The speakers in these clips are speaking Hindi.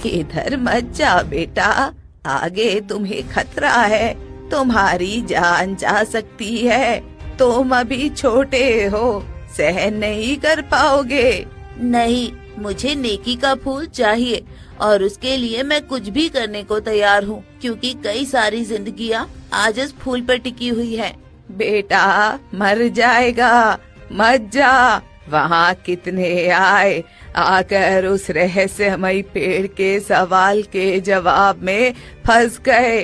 इधर मत जा बेटा, आगे तुम्हें खतरा है, तुम्हारी जान जा सकती है। तुम अभी छोटे हो, सहन नहीं कर पाओगे। नहीं, मुझे नेकी का फूल चाहिए और उसके लिए मैं कुछ भी करने को तैयार हूँ, क्योंकि कई सारी जिंदगियाँ आज इस फूल पर टिकी हुई हैं। बेटा मर जाएगा, मत जा। वहाँ कितने आए, आकर उस रहस्यमयी पेड़ के सवाल के जवाब में फंस गए।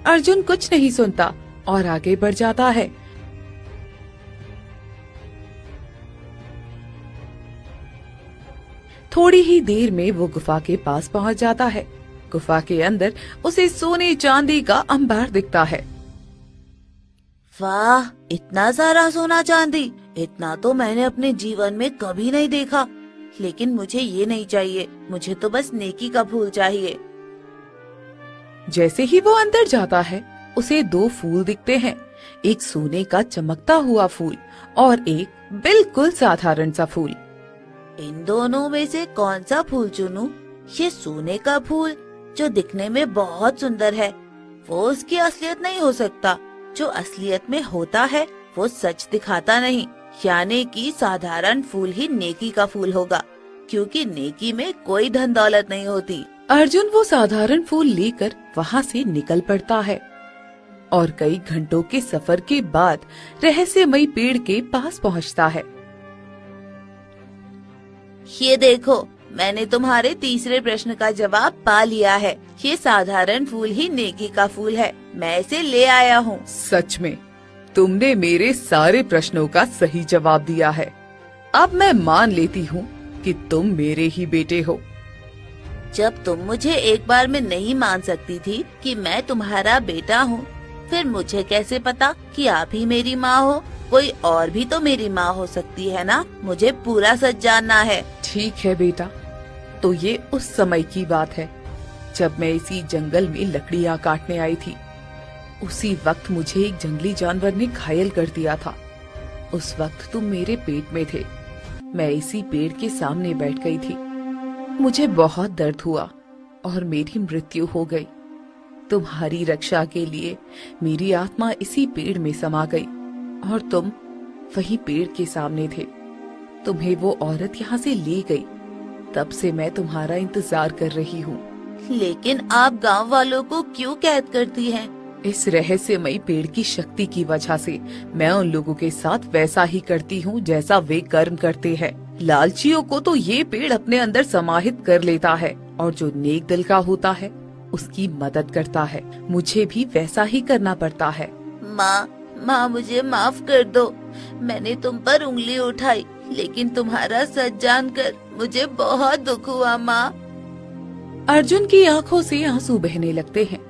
अर्जुन कुछ नहीं सुनता और आगे बढ़ जाता है। थोड़ी ही देर में वो गुफा के पास पहुंच जाता है। गुफा के अंदर उसे सोने चांदी का अंबार दिखता है। वाह, इतना सारा सोना चांदी, इतना तो मैंने अपने जीवन में कभी नहीं देखा। लेकिन मुझे ये नहीं चाहिए, मुझे तो बस नेकी का फूल चाहिए। जैसे ही वो अंदर जाता है, उसे दो फूल दिखते हैं, एक सोने का चमकता हुआ फूल और एक बिल्कुल साधारण सा फूल। इन दोनों में से कौन सा फूल चुनूं? ये सोने का फूल जो दिखने में बहुत सुंदर है, वो उसकी असलियत नहीं हो सकता। जो असलियत में होता है वो सच दिखाता नहीं, यानी कि साधारण फूल ही नेकी का फूल होगा, क्योंकि नेकी में कोई धन दौलत नहीं होती। अर्जुन वो साधारण फूल लेकर वहाँ से निकल पड़ता है और कई घंटों के सफर के बाद रहस्यमयी पेड़ के पास पहुँचता है। ये देखो, मैंने तुम्हारे तीसरे प्रश्न का जवाब पा लिया है। ये साधारण फूल ही नेकी का फूल है, मैं इसे ले आया हूँ। सच में तुमने मेरे सारे प्रश्नों का सही जवाब दिया है। अब मैं मान लेती हूँ कि तुम मेरे ही बेटे हो। जब तुम मुझे एक बार में नहीं मान सकती थी कि मैं तुम्हारा बेटा हूँ, फिर मुझे कैसे पता कि आप ही मेरी माँ हो? कोई और भी तो मेरी माँ हो सकती है ना? मुझे पूरा सच जानना है। ठीक है बेटा, तो ये उस समय की बात है जब मैं इसी जंगल में लकड़ियाँ काटने आई थी। उसी वक्त मुझे एक जंगली जानवर ने घायल कर दिया था। उस वक्त तुम मेरे पेट में थे। मैं इसी पेड़ के सामने बैठ गई थी। मुझे बहुत दर्द हुआ और मेरी मृत्यु हो गई। तुम्हारी रक्षा के लिए मेरी आत्मा इसी पेड़ में समा गई और तुम वही पेड़ के सामने थे। तुम्हें वो औरत यहाँ से ले गई, तब से मैं तुम्हारा इंतजार कर रही हूँ। लेकिन आप गांव वालों को क्यों कैद करती हैं? इस रहस्यमयी पेड़ की शक्ति की वजह से मैं उन लोगों के साथ वैसा ही करती हूँ जैसा वे कर्म करते हैं। लालचियों को तो ये पेड़ अपने अंदर समाहित कर लेता है और जो नेक दिल का होता है उसकी मदद करता है। मुझे भी वैसा ही करना पड़ता है। माँ, मुझे माफ कर दो। मैंने तुम पर उंगली उठाई, लेकिन तुम्हारा सच जानकर मुझे बहुत दुख हुआ माँ। अर्जुन की आंखों से आंसू बहने लगते हैं।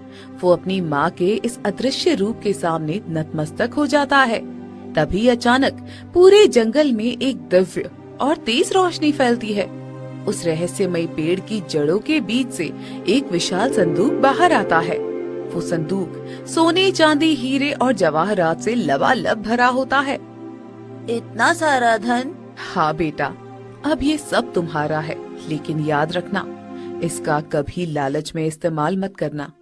वो अपनी माँ के इस अदृश्य रूप के सामने नतमस्तक हो जाता है। तभी अचानक पूरे जंगल में एक दिव्य और तेज रोशनी फैलती है। उस रहस्यमयी पेड़ की जड़ों के बीच से एक विशाल संदूक बाहर आता है। वो संदूक सोने, चांदी, हीरे और जवाहरात से लबालब भरा होता है। इतना सारा धन? हाँ बेटा, अब ये सब तुम्हारा है, लेकिन याद रखना, इसका कभी लालच में इस्तेमाल मत करना।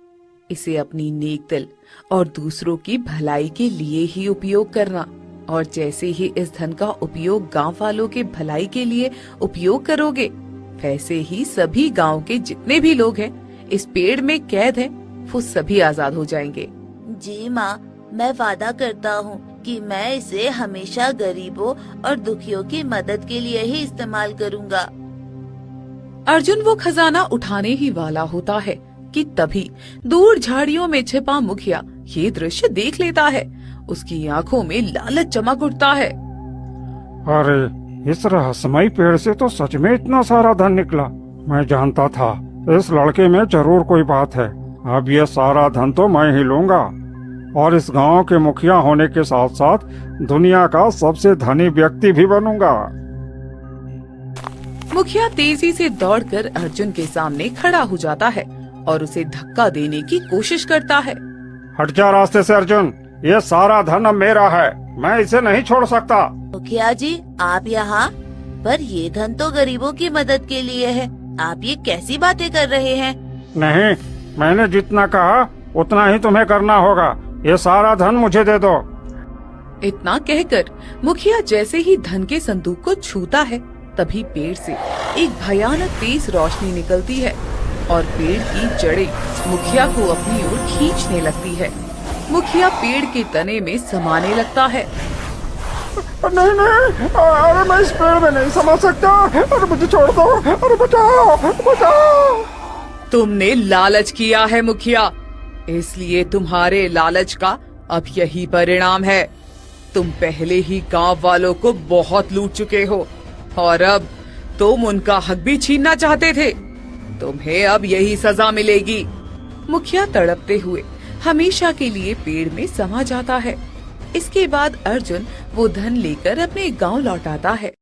इसे अपनी नेक दिल और दूसरों की भलाई के लिए ही उपयोग करना। और जैसे ही इस धन का उपयोग गांव वालों के भलाई के लिए उपयोग करोगे, वैसे ही सभी गांव के जितने भी लोग हैं इस पेड़ में कैद हैं, वो सभी आजाद हो जाएंगे। जी माँ, मैं वादा करता हूँ कि मैं इसे हमेशा गरीबों और दुखियों की मदद के लिए ही इस्तेमाल करूँगा। अर्जुन वो खजाना उठाने ही वाला होता है कि तभी दूर झाड़ियों में छिपा मुखिया ये दृश्य देख लेता है। उसकी आंखों में लालच चमक उठता है। अरे, इस रहस्यमयी पेड़ से तो सच में इतना सारा धन निकला। मैं जानता था इस लड़के में जरूर कोई बात है। अब ये सारा धन तो मैं ही लूंगा और इस गांव के मुखिया होने के साथ साथ दुनिया का सबसे धनी व्यक्ति भी बनूंगा। मुखिया तेजी से दौड़कर अर्जुन के सामने खड़ा हो जाता है और उसे धक्का देने की कोशिश करता है। हट जा रास्ते से अर्जुन, ये सारा धन अब मेरा है, मैं इसे नहीं छोड़ सकता। मुखिया जी, आप यहाँ? पर ये धन तो गरीबों की मदद के लिए है, आप ये कैसी बातें कर रहे हैं? नहीं, मैंने जितना कहा उतना ही तुम्हें करना होगा। ये सारा धन मुझे दे दो। इतना कहकर मुखिया जैसे ही धन के संदूक को छूता है, तभी पेड़ से एक भयानक तेज रोशनी निकलती है और पेड़ की जड़ें मुखिया को अपनी ओर खींचने लगती है। मुखिया पेड़ के तने में समाने लगता है। नहीं नहीं, अरे मैं इस पेड़ में नहीं समा सकता। अरे मुझे छोड़ दो, अरे बचाओ बचाओ। तुमने लालच किया है मुखिया, इसलिए तुम्हारे लालच का अब यही परिणाम है। तुम पहले ही गांव वालों को बहुत लूट चुके हो और अब तुम उनका हक भी छीनना चाहते थे। तुम्हें अब यही सजा मिलेगी। मुखिया तड़पते हुए हमेशा के लिए पेड़ में समा जाता है। इसके बाद अर्जुन वो धन लेकर अपने गांव लौट आता है।